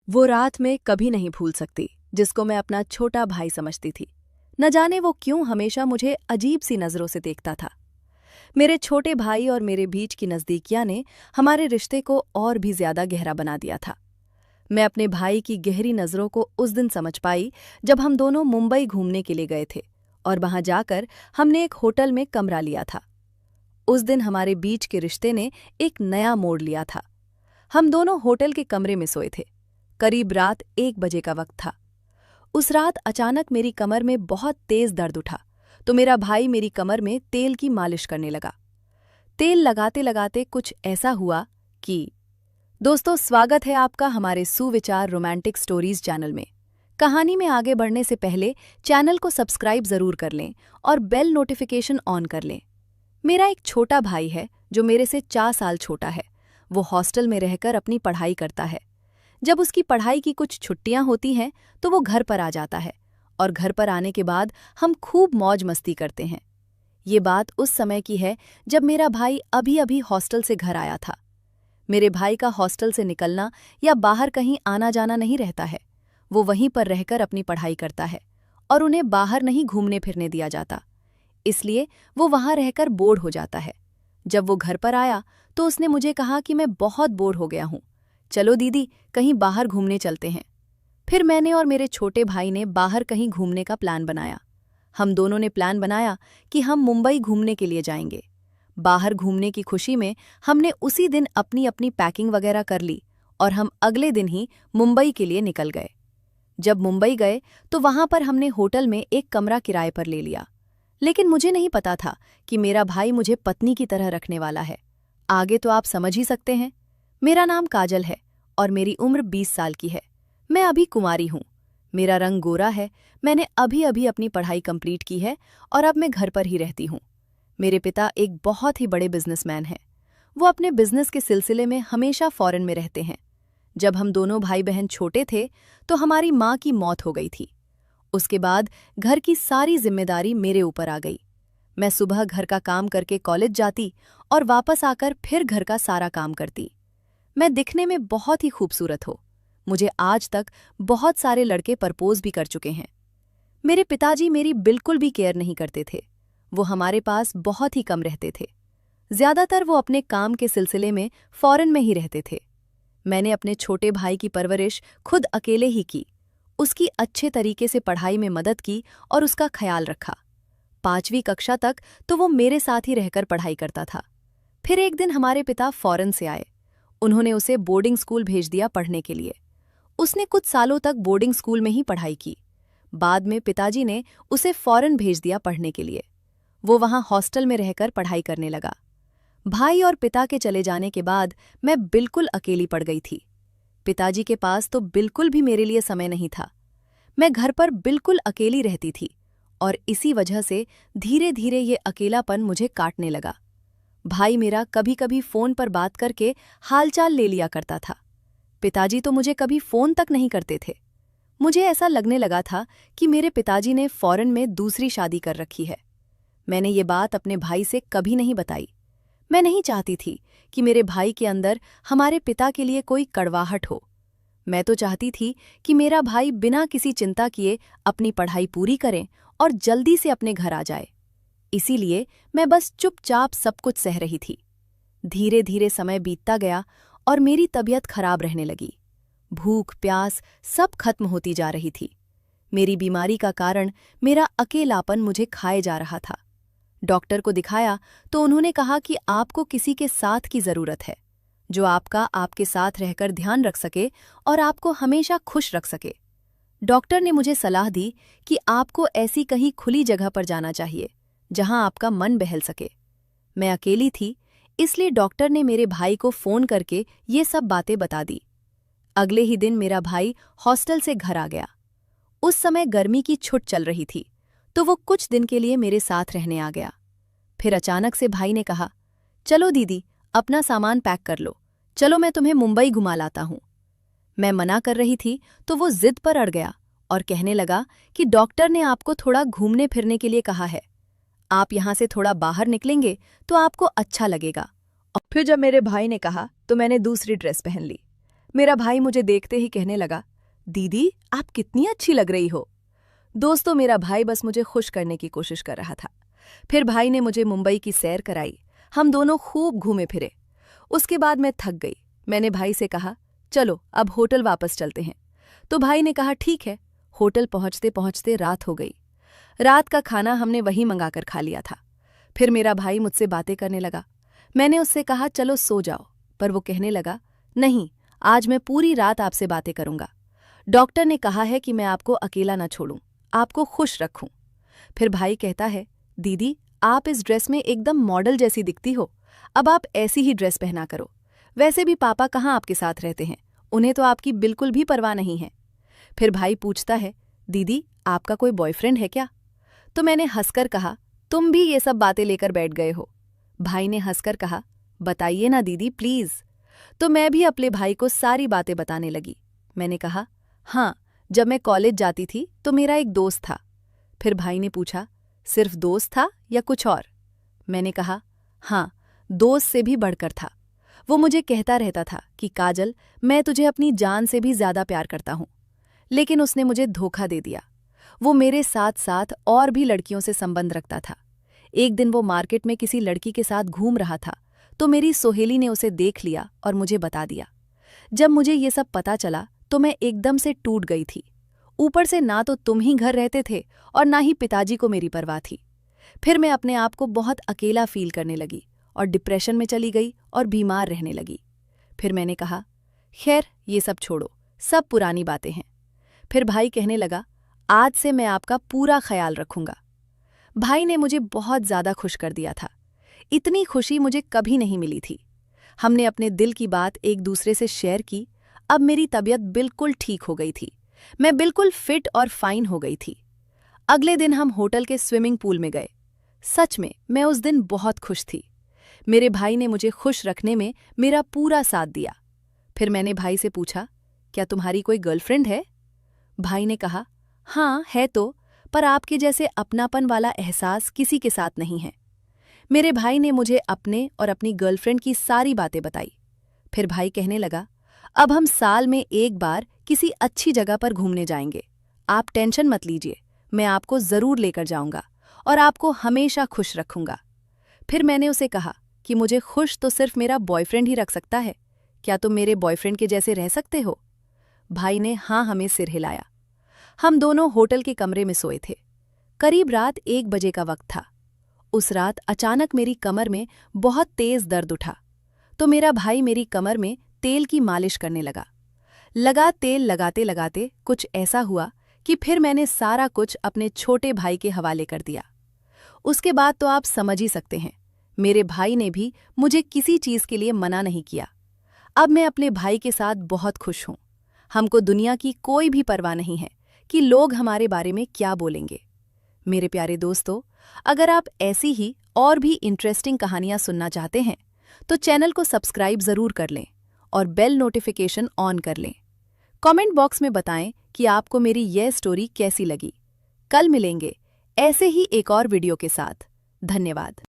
वो रात मैं कभी नहीं भूल सकती, जिसको मैं अपना छोटा भाई समझती थी। न जाने वो क्यों हमेशा मुझे अजीब सी नज़रों से देखता था। मेरे छोटे भाई और मेरे बीच की नज़दीकियां ने हमारे रिश्ते को और भी ज्यादा गहरा बना दिया था। मैं अपने भाई की गहरी नज़रों को उस दिन समझ पाई जब हम दोनों मुंबई घूमने के लिए गए थे और वहां जाकर हमने एक होटल में कमरा लिया था। उस दिन हमारे बीच के रिश्ते ने एक नया मोड़ लिया था। हम दोनों होटल के कमरे में सोए थे। करीब रात 1 बजे का वक्त था। उस रात अचानक मेरी कमर में बहुत तेज दर्द उठा, तो मेरा भाई मेरी कमर में तेल की मालिश करने लगा। तेल लगाते लगाते कुछ ऐसा हुआ कि दोस्तों, स्वागत है आपका हमारे सुविचार रोमांटिक स्टोरीज चैनल में। कहानी में आगे बढ़ने से पहले चैनल को सब्सक्राइब जरूर कर लें और बेल नोटिफिकेशन ऑन कर लें। मेरा एक छोटा भाई है जो मेरे से 4 साल छोटा है। वो हॉस्टल में रहकर अपनी पढ़ाई करता है। जब उसकी पढ़ाई की कुछ छुट्टियां होती हैं तो वो घर पर आ जाता है और घर पर आने के बाद हम खूब मौज मस्ती करते हैं। ये बात उस समय की है जब मेरा भाई अभी अभी हॉस्टल से घर आया था। मेरे भाई का हॉस्टल से निकलना या बाहर कहीं आना जाना नहीं रहता है। वो वहीं पर रहकर अपनी पढ़ाई करता है और उन्हें बाहर नहीं घूमने फिरने दिया जाता। इसलिए वो वहां रहकर बोर हो जाता है। जब वो घर पर आया तो उसने मुझे कहा कि मैं बहुत बोर हो गया हूं, चलो दीदी कहीं बाहर घूमने चलते हैं। फिर मैंने और मेरे छोटे भाई ने बाहर कहीं घूमने का प्लान बनाया। हम दोनों ने प्लान बनाया कि हम मुंबई घूमने के लिए जाएंगे। बाहर घूमने की खुशी में हमने उसी दिन अपनी अपनी पैकिंग वगैरह कर ली और हम अगले दिन ही मुंबई के लिए निकल गए। जब मुंबई गए तो वहां पर हमने होटल में एक कमरा किराए पर ले लिया। लेकिन मुझे नहीं पता था कि मेरा भाई मुझे पत्नी की तरह रखने वाला है। आगे तो आप समझ ही सकते हैं। मेरा नाम काजल है और मेरी उम्र 20 साल की है। मैं अभी कुंवारी हूँ। मेरा रंग गोरा है। मैंने अभी अभी अपनी पढ़ाई कंप्लीट की है और अब मैं घर पर ही रहती हूँ। मेरे पिता एक बहुत ही बड़े बिजनेसमैन हैं। वो अपने बिजनेस के सिलसिले में हमेशा फॉरेन में रहते हैं। जब हम दोनों भाई बहन छोटे थे तो हमारी माँ की मौत हो गई थी। उसके बाद घर की सारी जिम्मेदारी मेरे ऊपर आ गई। मैं सुबह घर का काम करके कॉलेज जाती और वापस आकर फिर घर का सारा काम करती। मैं दिखने में बहुत ही खूबसूरत हो। मुझे आज तक बहुत सारे लड़के प्रपोज भी कर चुके हैं। मेरे पिताजी मेरी बिल्कुल भी केयर नहीं करते थे। वो हमारे पास बहुत ही कम रहते थे। ज्यादातर वो अपने काम के सिलसिले में फॉरेन में ही रहते थे। मैंने अपने छोटे भाई की परवरिश खुद अकेले ही की। उसकी अच्छे तरीके से पढ़ाई में मदद की और उसका ख्याल रखा। 5वीं कक्षा तक तो वो मेरे साथ ही रहकर पढ़ाई करता था। फिर एक दिन हमारे पिता फॉरेन से आए। उन्होंने उसे बोर्डिंग स्कूल भेज दिया पढ़ने के लिए। उसने कुछ सालों तक बोर्डिंग स्कूल में ही पढ़ाई की। बाद में पिताजी ने उसे फॉरेन भेज दिया पढ़ने के लिए। वो वहां हॉस्टल में रहकर पढ़ाई करने लगा। भाई और पिता के चले जाने के बाद मैं बिल्कुल अकेली पड़ गई थी। पिताजी के पास तो बिल्कुल भी मेरे लिए समय नहीं था। मैं घर पर बिल्कुल अकेली रहती थी और इसी वजह से धीरे धीरे ये अकेलापन मुझे काटने लगा। भाई मेरा कभी कभी फोन पर बात करके हालचाल ले लिया करता था। पिताजी तो मुझे कभी फोन तक नहीं करते थे। मुझे ऐसा लगने लगा था कि मेरे पिताजी ने फॉरेन में दूसरी शादी कर रखी है। मैंने ये बात अपने भाई से कभी नहीं बताई। मैं नहीं चाहती थी कि मेरे भाई के अंदर हमारे पिता के लिए कोई कड़वाहट हो। मैं तो चाहती थी कि मेरा भाई बिना किसी चिंता किए अपनी पढ़ाई पूरी करे और जल्दी से अपने घर आ जाए। इसीलिए मैं बस चुपचाप सब कुछ सह रही थी। धीरे धीरे समय बीतता गया और मेरी तबीयत खराब रहने लगी। भूख प्यास सब खत्म होती जा रही थी। मेरी बीमारी का कारण मेरा अकेलापन मुझे खाए जा रहा था। डॉक्टर को दिखाया तो उन्होंने कहा कि आपको किसी के साथ की जरूरत है, जो आपके साथ रहकर ध्यान रख सके और आपको हमेशा खुश रख सके। डॉक्टर ने मुझे सलाह दी कि आपको ऐसी कहीं खुली जगह पर जाना चाहिए जहां आपका मन बहल सके। मैं अकेली थी, इसलिए डॉक्टर ने मेरे भाई को फोन करके ये सब बातें बता दी। अगले ही दिन मेरा भाई हॉस्टल से घर आ गया। उस समय गर्मी की छुट्टी चल रही थी, तो वो कुछ दिन के लिए मेरे साथ रहने आ गया। फिर अचानक से भाई ने कहा, चलो दीदी अपना सामान पैक कर लो, चलो मैं तुम्हें मुंबई घुमा लाता हूं। मैं मना कर रही थी तो वो जिद पर अड़ गया और कहने लगा कि डॉक्टर ने आपको थोड़ा घूमने फिरने के लिए कहा है। आप यहां से थोड़ा बाहर निकलेंगे तो आपको अच्छा लगेगा। और फिर जब मेरे भाई ने कहा तो मैंने दूसरी ड्रेस पहन ली। मेरा भाई मुझे देखते ही कहने लगा, दीदी आप कितनी अच्छी लग रही हो। दोस्तों, मेरा भाई बस मुझे खुश करने की कोशिश कर रहा था। फिर भाई ने मुझे मुंबई की सैर कराई। हम दोनों खूब घूमे फिरे। उसके बाद मैं थक गई। मैंने भाई से कहा, चलो अब होटल वापस चलते हैं। तो भाई ने कहा, ठीक है। होटल पहुंचते पहुंचते रात हो गई। रात का खाना हमने वहीं मंगाकर खा लिया था। फिर मेरा भाई मुझसे बातें करने लगा। मैंने उससे कहा, चलो सो जाओ, पर वो कहने लगा, नहीं, आज मैं पूरी रात आपसे बातें करूंगा। डॉक्टर ने कहा है कि मैं आपको अकेला न छोड़ूं, आपको खुश रखूं। फिर भाई कहता है, दीदी आप इस ड्रेस में एकदम मॉडल जैसी दिखती हो, अब आप ऐसी ही ड्रेस पहना करो। वैसे भी पापा कहाँ आपके साथ रहते हैं, उन्हें तो आपकी बिल्कुल भी परवाह नहीं है। फिर भाई पूछता है, दीदी आपका कोई बॉयफ्रेंड है क्या? तो मैंने हंसकर कहा, तुम भी ये सब बातें लेकर बैठ गए हो। भाई ने हंसकर कहा, बताइए ना दीदी प्लीज। तो मैं भी अपने भाई को सारी बातें बताने लगी। मैंने कहा, हाँ, जब मैं कॉलेज जाती थी तो मेरा एक दोस्त था। फिर भाई ने पूछा, सिर्फ दोस्त था या कुछ और? मैंने कहा, हाँ, दोस्त से भी बढ़कर था। वो मुझे कहता रहता था कि काजल, मैं तुझे अपनी जान से भी ज्यादा प्यार करता हूं। लेकिन उसने मुझे धोखा दे दिया। वो मेरे साथ साथ और भी लड़कियों से संबंध रखता था। एक दिन वो मार्केट में किसी लड़की के साथ घूम रहा था, तो मेरी सोहेली ने उसे देख लिया और मुझे बता दिया। जब मुझे ये सब पता चला तो मैं एकदम से टूट गई थी। ऊपर से ना तो तुम ही घर रहते थे और ना ही पिताजी को मेरी परवाह थी। फिर मैं अपने आप को बहुत अकेला फील करने लगी और डिप्रेशन में चली गई और बीमार रहने लगी। फिर मैंने कहा, खैर ये सब छोड़ो, सब पुरानी बातें हैं। फिर भाई कहने लगा, आज से मैं आपका पूरा ख्याल रखूंगा। भाई ने मुझे बहुत ज्यादा खुश कर दिया था। इतनी खुशी मुझे कभी नहीं मिली थी। हमने अपने दिल की बात एक दूसरे से शेयर की। अब मेरी तबीयत बिल्कुल ठीक हो गई थी। मैं बिल्कुल फिट और फाइन हो गई थी। अगले दिन हम होटल के स्विमिंग पूल में गए। सच में मैं उस दिन बहुत खुश थी। मेरे भाई ने मुझे खुश रखने में मेरा पूरा साथ दिया। फिर मैंने भाई से पूछा, क्या तुम्हारी कोई गर्लफ्रेंड है? भाई ने कहा, हाँ है तो, पर आपके जैसे अपनापन वाला एहसास किसी के साथ नहीं है। मेरे भाई ने मुझे अपने और अपनी गर्लफ्रेंड की सारी बातें बताई। फिर भाई कहने लगा, अब हम साल में एक बार किसी अच्छी जगह पर घूमने जाएंगे। आप टेंशन मत लीजिए, मैं आपको जरूर लेकर जाऊंगा और आपको हमेशा खुश रखूंगा। फिर मैंने उसे कहा कि मुझे खुश तो सिर्फ मेरा बॉयफ्रेंड ही रख सकता है। क्या तुम मेरे बॉयफ्रेंड के जैसे रह सकते हो? भाई ने हाँ हमें सिर हिलाया। हम दोनों होटल के कमरे में सोए थे। करीब रात 1 बजे का वक्त था। उस रात अचानक मेरी कमर में बहुत तेज दर्द उठा, तो मेरा भाई मेरी कमर में तेल की मालिश करने लगा। तेल लगाते लगाते कुछ ऐसा हुआ कि फिर मैंने सारा कुछ अपने छोटे भाई के हवाले कर दिया। उसके बाद तो आप समझ ही सकते हैं, मेरे भाई ने भी मुझे किसी चीज के लिए मना नहीं किया। अब मैं अपने भाई के साथ बहुत खुश हूं। हमको दुनिया की कोई भी परवाह नहीं है कि लोग हमारे बारे में क्या बोलेंगे। मेरे प्यारे दोस्तों, अगर आप ऐसी ही और भी इंटरेस्टिंग कहानियां सुनना चाहते हैं तो चैनल को सब्सक्राइब जरूर कर लें और बेल नोटिफिकेशन ऑन कर लें। कमेंट बॉक्स में बताएं कि आपको मेरी यह स्टोरी कैसी लगी। कल मिलेंगे ऐसे ही एक और वीडियो के साथ। धन्यवाद।